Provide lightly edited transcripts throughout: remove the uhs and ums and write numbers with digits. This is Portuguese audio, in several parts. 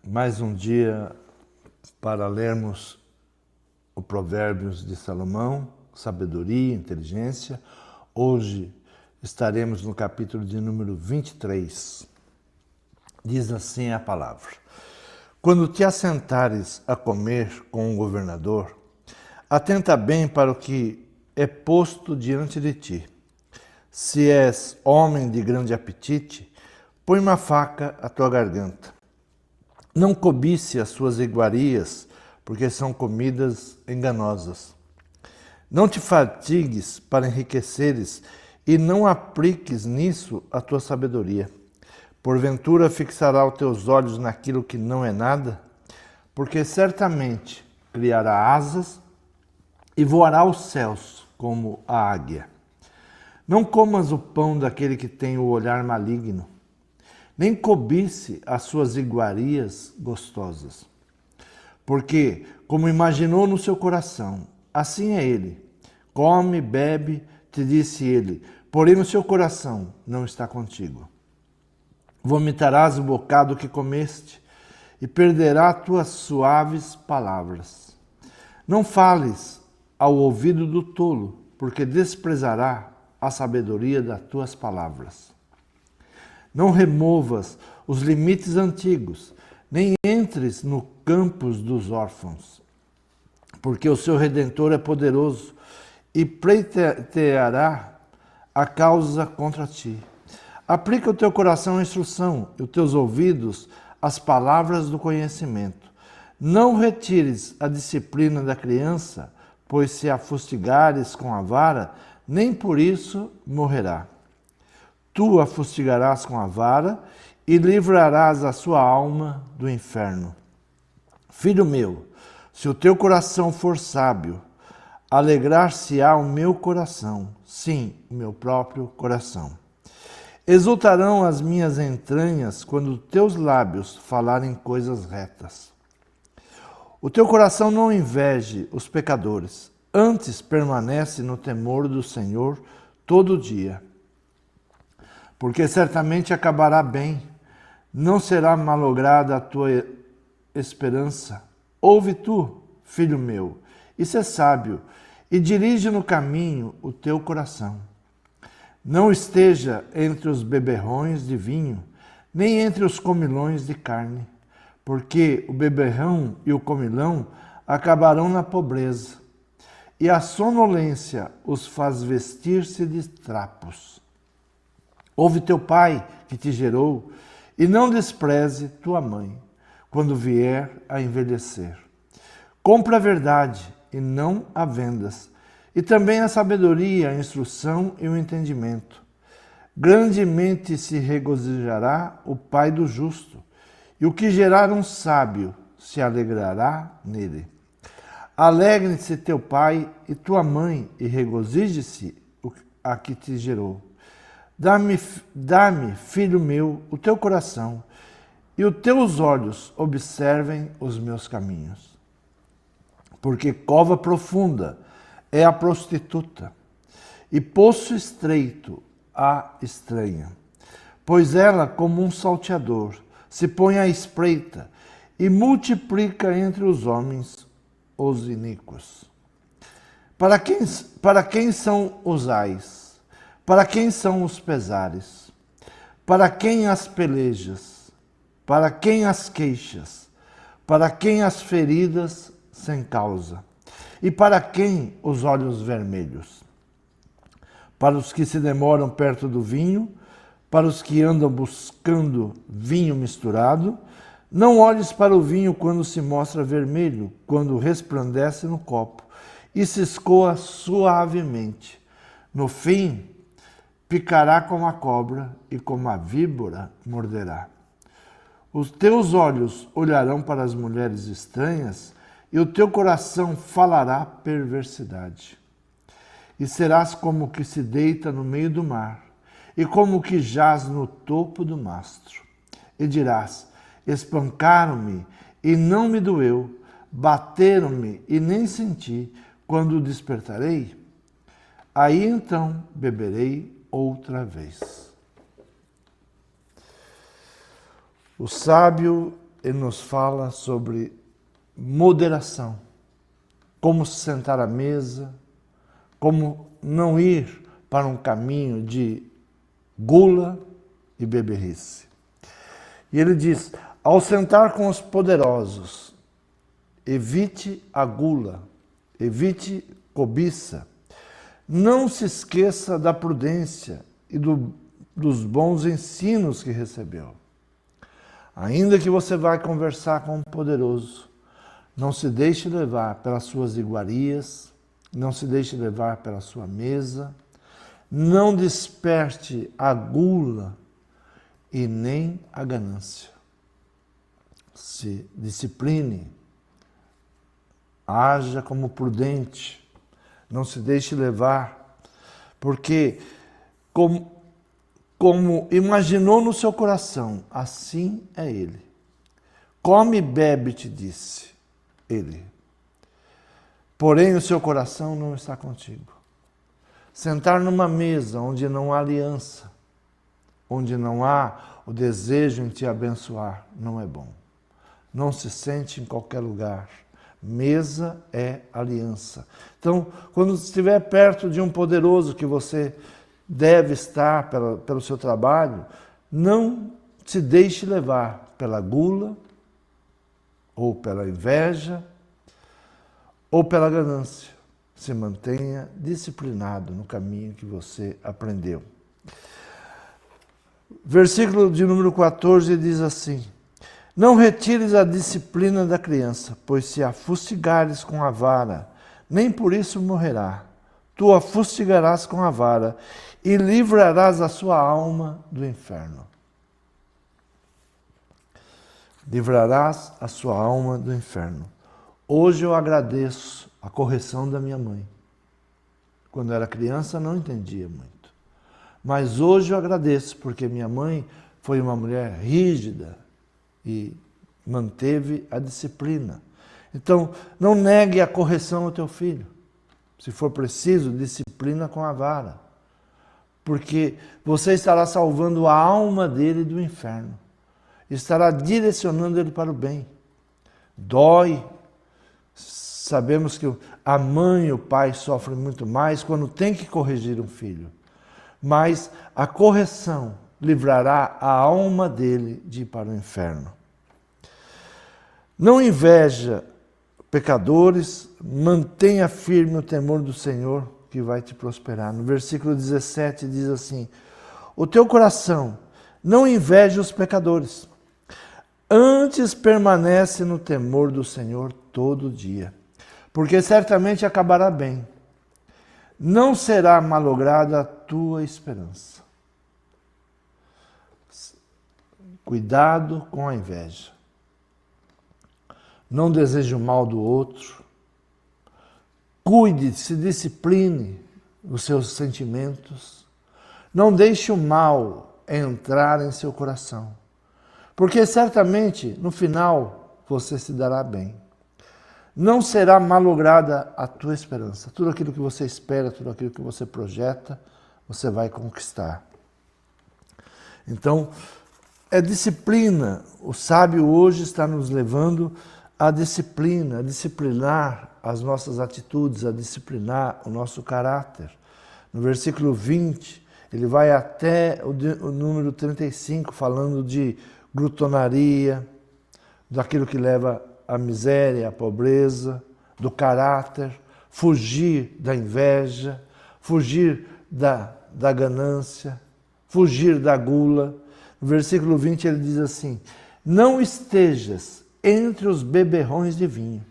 Mais um dia para lermos o Provérbios de Salomão, sabedoria, inteligência. Hoje estaremos no capítulo de número 23. Diz assim a palavra: Quando te assentares a comer com um governador, atenta bem para o que é posto diante de ti. Se és homem de grande apetite, põe uma faca à tua garganta. Não cobice as suas iguarias, porque são comidas enganosas. Não te fatigues para enriqueceres e não apliques nisso a tua sabedoria. Porventura fixará os teus olhos naquilo que não é nada, porque certamente criará asas e voará aos céus como a águia. Não comas o pão daquele que tem o olhar maligno, nem cobice as suas iguarias gostosas. Porque, como imaginou no seu coração, assim é ele. Come, bebe, te disse ele, porém no seu coração não está contigo. Vomitarás o bocado que comeste e perderá tuas suaves palavras. Não fales ao ouvido do tolo, porque desprezará a sabedoria das tuas palavras. Não removas os limites antigos, nem entres no campus dos órfãos, porque o seu Redentor é poderoso e pleiteará a causa contra ti. Aplica o teu coração à instrução e os teus ouvidos às palavras do conhecimento. Não retires a disciplina da criança, pois se a fustigares com a vara, nem por isso morrerá. Tu a fustigarás com a vara e livrarás a sua alma do inferno. Filho meu, se o teu coração for sábio, alegrar-se-á o meu coração, sim, o meu próprio coração. Exultarão as minhas entranhas quando teus lábios falarem coisas retas. O teu coração não inveje os pecadores, antes permanece no temor do Senhor todo dia. Porque certamente acabará bem, não será malograda a tua esperança. Ouve tu, filho meu, e sê sábio, e dirige no caminho o teu coração. Não esteja entre os beberrões de vinho, nem entre os comilões de carne, porque o beberrão e o comilão acabarão na pobreza, e a sonolência os faz vestir-se de trapos. Ouve teu pai que te gerou, e não despreze tua mãe, quando vier a envelhecer. Compra a verdade, e não a vendas, e também a sabedoria, a instrução e o entendimento. Grandemente se regozijará o pai do justo, e o que gerar um sábio se alegrará nele. Alegre-se teu pai e tua mãe, e regozije-se a que te gerou. Dá-me, filho meu, o teu coração, e os teus olhos observem os meus caminhos. Porque cova profunda é a prostituta, e poço estreito a estranha. Pois ela, como um salteador, se põe à espreita e multiplica entre os homens os iníquos. Para quem são os ais? Para quem são os pesares? Para quem as pelejas? Para quem as queixas? Para quem as feridas sem causa? E para quem os olhos vermelhos? Para os que se demoram perto do vinho, para os que andam buscando vinho misturado. Não olhes para o vinho quando se mostra vermelho, quando resplandece no copo e se escoa suavemente. No fim, picará como a cobra e como a víbora morderá. Os teus olhos olharão para as mulheres estranhas e o teu coração falará perversidade. E serás como o que se deita no meio do mar e como o que jaz no topo do mastro. E dirás: espancaram-me e não me doeu, bateram-me e nem senti, quando despertarei? Aí então beberei outra vez. O sábio, ele nos fala sobre moderação, como se sentar à mesa, como não ir para um caminho de gula e beberrice. E ele diz, ao sentar com os poderosos, evite a gula, evite cobiça, não se esqueça da prudência e dos bons ensinos que recebeu. Ainda que você vá conversar com um poderoso, não se deixe levar pelas suas iguarias, não se deixe levar pela sua mesa, não desperte a gula e nem a ganância. Se discipline, haja como prudente, não se deixe levar, porque como imaginou no seu coração, assim é ele. Come e bebe, te disse ele. Porém, o seu coração não está contigo. Sentar numa mesa onde não há aliança, onde não há o desejo em te abençoar, não é bom. Não se sente em qualquer lugar. Mesa é aliança. Então, quando estiver perto de um poderoso que você deve estar pelo seu trabalho, não se deixe levar pela gula, ou pela inveja, ou pela ganância. Se mantenha disciplinado no caminho que você aprendeu. Versículo de número 14 diz assim, não retires a disciplina da criança, pois se a fustigares com a vara, nem por isso morrerá. Tu a fustigarás com a vara e livrarás a sua alma do inferno. Livrarás a sua alma do inferno. Hoje eu agradeço a correção da minha mãe. Quando eu era criança não entendia muito. Mas hoje eu agradeço porque minha mãe foi uma mulher rígida e manteve a disciplina. Então, não negue a correção ao teu filho. Se for preciso, disciplina com a vara. Porque você estará salvando a alma dele do inferno. Estará direcionando ele para o bem. Dói. Sabemos que a mãe e o pai sofrem muito mais quando tem que corrigir um filho. Mas a correção livrará a alma dele de ir para o inferno. Não inveja pecadores, mantenha firme o temor do Senhor que vai te prosperar. No versículo 17 diz assim, o teu coração não inveja os pecadores, antes permanece no temor do Senhor todo dia, porque certamente acabará bem. Não será malograda a tua esperança. Cuidado com a inveja. Não deseje o mal do outro. Cuide, se discipline os seus sentimentos. Não deixe o mal entrar em seu coração. Porque certamente, no final, você se dará bem. Não será malograda a tua esperança. Tudo aquilo que você espera, tudo aquilo que você projeta, você vai conquistar. Então, é disciplina. O sábio hoje está nos levando à disciplina, a disciplinar as nossas atitudes, a disciplinar o nosso caráter. No versículo 20, ele vai até o número 35, falando de glutonaria, daquilo que leva à miséria, à pobreza, do caráter, fugir da inveja, fugir da ganância, fugir da gula. No versículo 20 ele diz assim, não estejas entre os beberrões de vinho,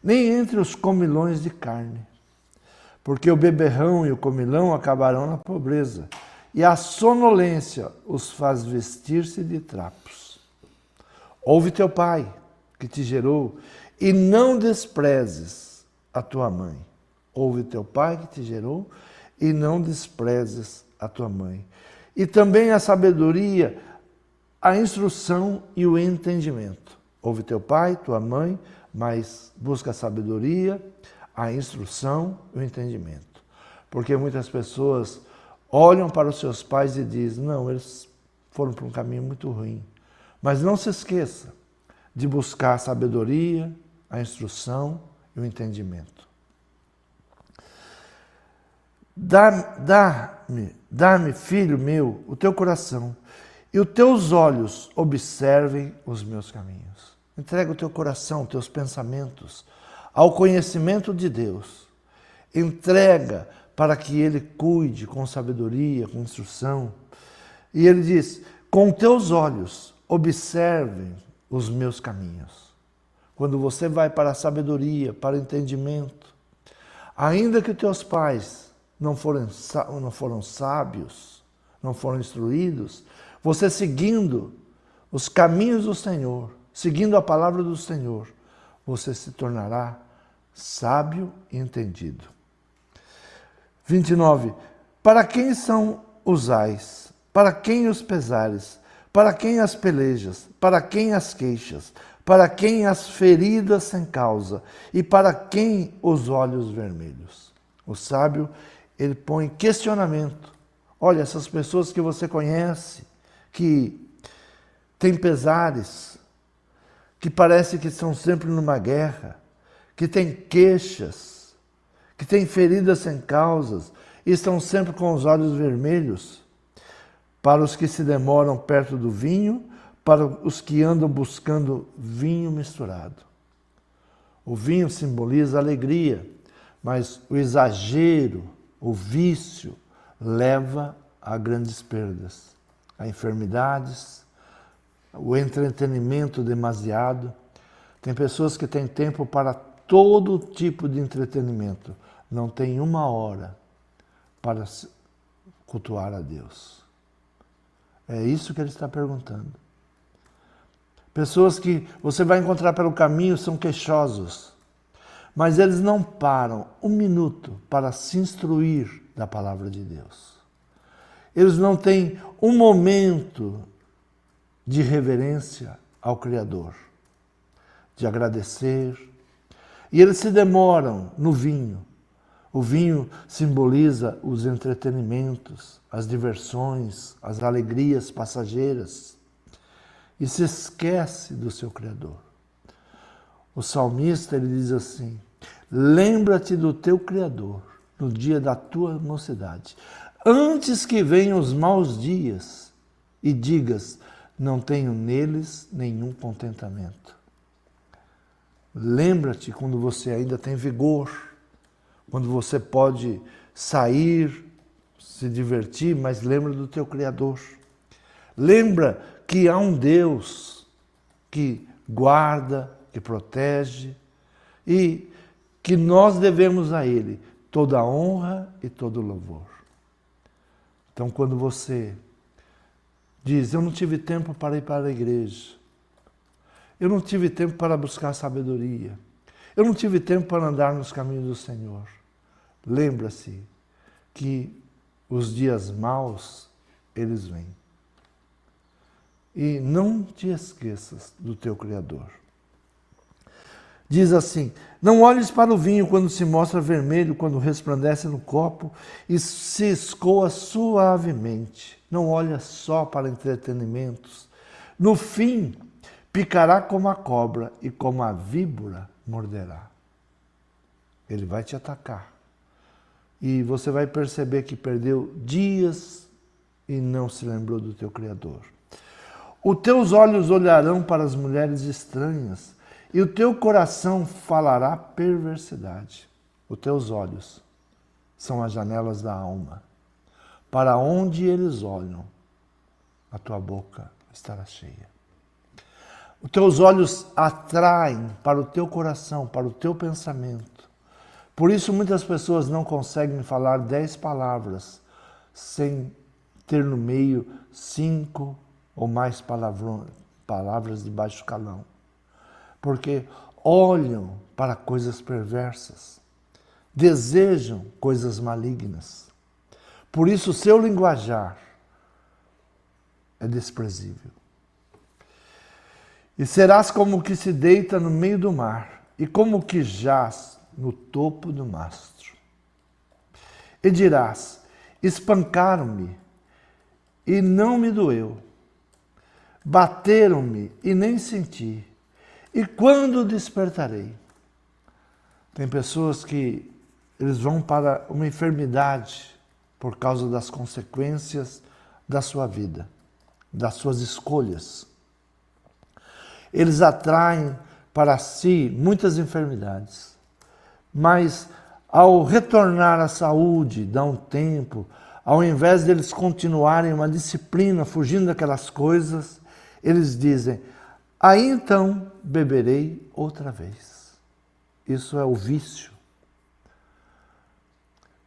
nem entre os comilões de carne, porque o beberrão e o comilão acabarão na pobreza, e a sonolência os faz vestir-se de trapos. Ouve teu pai, que te gerou, e não desprezes a tua mãe. Ouve teu pai que te gerou, e não desprezes a tua mãe. E também a sabedoria, a instrução e o entendimento. Ouve teu pai, tua mãe, mas busca a sabedoria, a instrução e o entendimento. Porque muitas pessoas olham para os seus pais e dizem, não, eles foram para um caminho muito ruim. Mas não se esqueça de buscar a sabedoria, a instrução e o entendimento. Dá-me, filho meu, o teu coração, e os teus olhos observem os meus caminhos. Entrega o teu coração, os teus pensamentos ao conhecimento de Deus. Entrega para que Ele cuide com sabedoria, com instrução. E Ele diz, com teus olhos observem os meus caminhos. Quando você vai para a sabedoria, para o entendimento, ainda que teus pais não foram sábios, não foram instruídos, você seguindo os caminhos do Senhor, seguindo a palavra do Senhor, você se tornará sábio e entendido. 29. Para quem são os ais? Para quem os pesares? Para quem as pelejas? Para quem as queixas? Para quem as feridas sem causa? E para quem os olhos vermelhos? O sábio, ele põe questionamento. Olha, essas pessoas que você conhece, que têm pesares, que parece que estão sempre numa guerra, que têm queixas, que têm feridas sem causas, e estão sempre com os olhos vermelhos, para os que se demoram perto do vinho, para os que andam buscando vinho misturado. O vinho simboliza alegria, mas o exagero, o vício, leva a grandes perdas, a enfermidades, o entretenimento demasiado. Tem pessoas que têm tempo para todo tipo de entretenimento, não tem uma hora para cultuar a Deus. É isso que ele está perguntando. Pessoas que você vai encontrar pelo caminho são queixosos, mas eles não param um minuto para se instruir da palavra de Deus. Eles não têm um momento de reverência ao Criador, de agradecer. E eles se demoram no vinho. O vinho simboliza os entretenimentos, as diversões, as alegrias passageiras. E se esquece do seu Criador. O salmista, ele diz assim, lembra-te do teu Criador no dia da tua mocidade, antes que venham os maus dias e digas, não tenho neles nenhum contentamento. Lembra-te quando você ainda tem vigor, quando você pode sair, se divertir, mas lembra do teu Criador. Lembra que há um Deus que guarda, que protege e que nós devemos a Ele toda a honra e todo o louvor. Então, quando você diz, eu não tive tempo para ir para a igreja, eu não tive tempo para buscar sabedoria, eu não tive tempo para andar nos caminhos do Senhor, lembra-se que os dias maus, eles vêm. E não te esqueças do teu Criador. Diz assim, não olhes para o vinho quando se mostra vermelho, quando resplandece no copo e se escoa suavemente. Não olha só para entretenimentos. No fim, picará como a cobra e como a víbora morderá. Ele vai te atacar. E você vai perceber que perdeu dias e não se lembrou do teu Criador. Os teus olhos olharão para as mulheres estranhas e o teu coração falará perversidade. Os teus olhos são as janelas da alma. Para onde eles olham, a tua boca estará cheia. Os teus olhos atraem para o teu coração, para o teu pensamento. Por isso muitas pessoas não conseguem falar 10 palavras sem ter no meio 5 ou mais palavras de baixo calão. Porque olham para coisas perversas, desejam coisas malignas. Por isso o seu linguajar é desprezível. E serás como o que se deita no meio do mar, e como o que jaz no topo do mastro. E dirás, espancaram-me, e não me doeu. Bateram-me e nem senti. E quando despertarei? Tem pessoas que eles vão para uma enfermidade por causa das consequências da sua vida, das suas escolhas. Eles atraem para si muitas enfermidades, mas ao retornar à saúde, dá um tempo, ao invés deles continuarem uma disciplina, fugindo daquelas coisas, eles dizem, aí então beberei outra vez. Isso é o vício.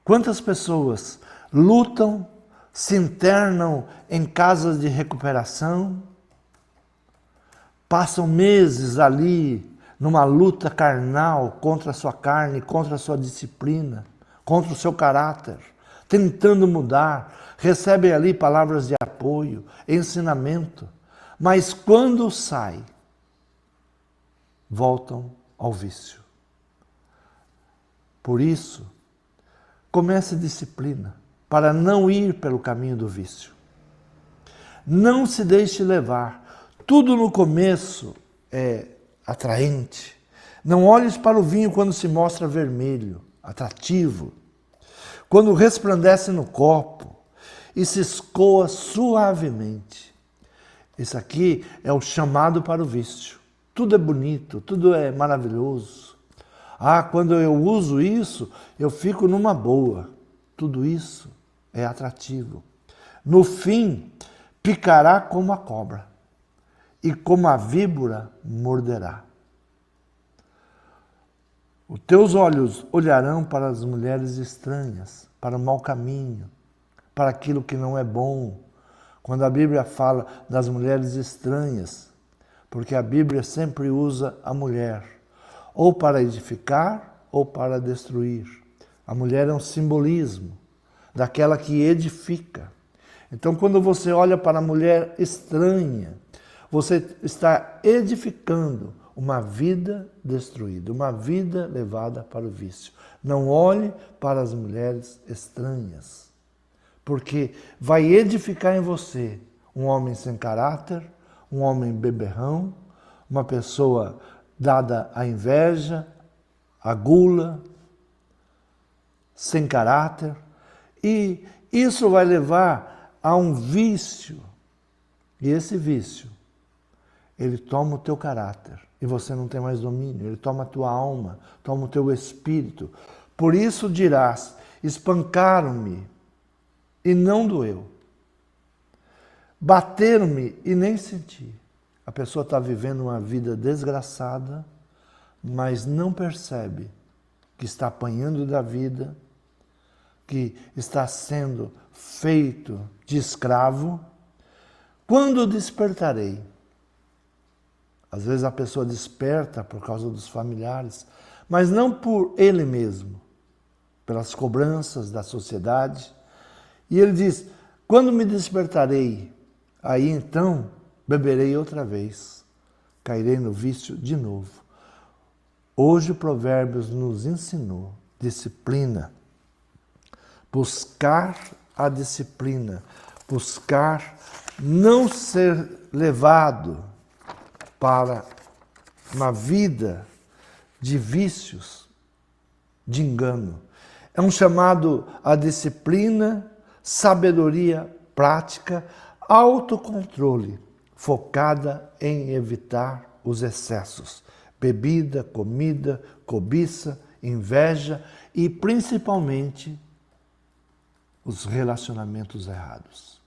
Quantas pessoas lutam, se internam em casas de recuperação, passam meses ali numa luta carnal contra a sua carne, contra a sua disciplina, contra o seu caráter, tentando mudar, recebem ali palavras de apoio, ensinamento, mas quando sai, voltam ao vício. Por isso, comece disciplina para não ir pelo caminho do vício. Não se deixe levar. Tudo no começo é atraente. Não olhes para o vinho quando se mostra vermelho, atrativo. Quando resplandece no copo e se escoa suavemente. Isso aqui é o chamado para o vício. Tudo é bonito, tudo é maravilhoso. Quando eu uso isso, eu fico numa boa. Tudo isso é atrativo. No fim, picará como a cobra e como a víbora morderá. Os teus olhos olharão para as mulheres estranhas, para o mau caminho, para aquilo que não é bom. Quando a Bíblia fala das mulheres estranhas, porque a Bíblia sempre usa a mulher, ou para edificar ou para destruir. A mulher é um simbolismo daquela que edifica. Então, quando você olha para a mulher estranha, você está edificando uma vida destruída, uma vida levada para o vício. Não olhe para as mulheres estranhas, porque vai edificar em você um homem sem caráter, um homem beberrão, uma pessoa dada à inveja, à gula, sem caráter. E isso vai levar a um vício. E esse vício, ele toma o teu caráter e você não tem mais domínio. Ele toma a tua alma, toma o teu espírito. Por isso dirás, espancaram-me e não doeu. Bateram-me e nem senti. A pessoa está vivendo uma vida desgraçada, mas não percebe que está apanhando da vida, que está sendo feito de escravo. Quando despertarei? Às vezes a pessoa desperta por causa dos familiares, mas não por ele mesmo, pelas cobranças da sociedade. E ele diz, quando me despertarei, aí então beberei outra vez, cairei no vício de novo. Hoje o Provérbios nos ensinou disciplina, buscar a disciplina, buscar não ser levado para uma vida de vícios, de engano. É um chamado à disciplina, sabedoria prática, autocontrole, focada em evitar os excessos. Bebida, comida, cobiça, inveja e principalmente os relacionamentos errados.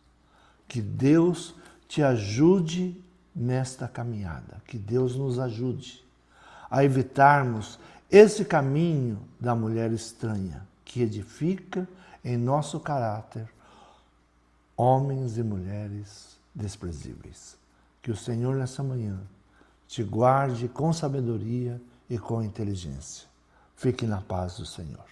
Que Deus te ajude nesta caminhada, que Deus nos ajude a evitarmos esse caminho da mulher estranha, que edifica em nosso caráter homens e mulheres desprezíveis. Que o Senhor nessa manhã te guarde com sabedoria e com inteligência. Fique na paz do Senhor.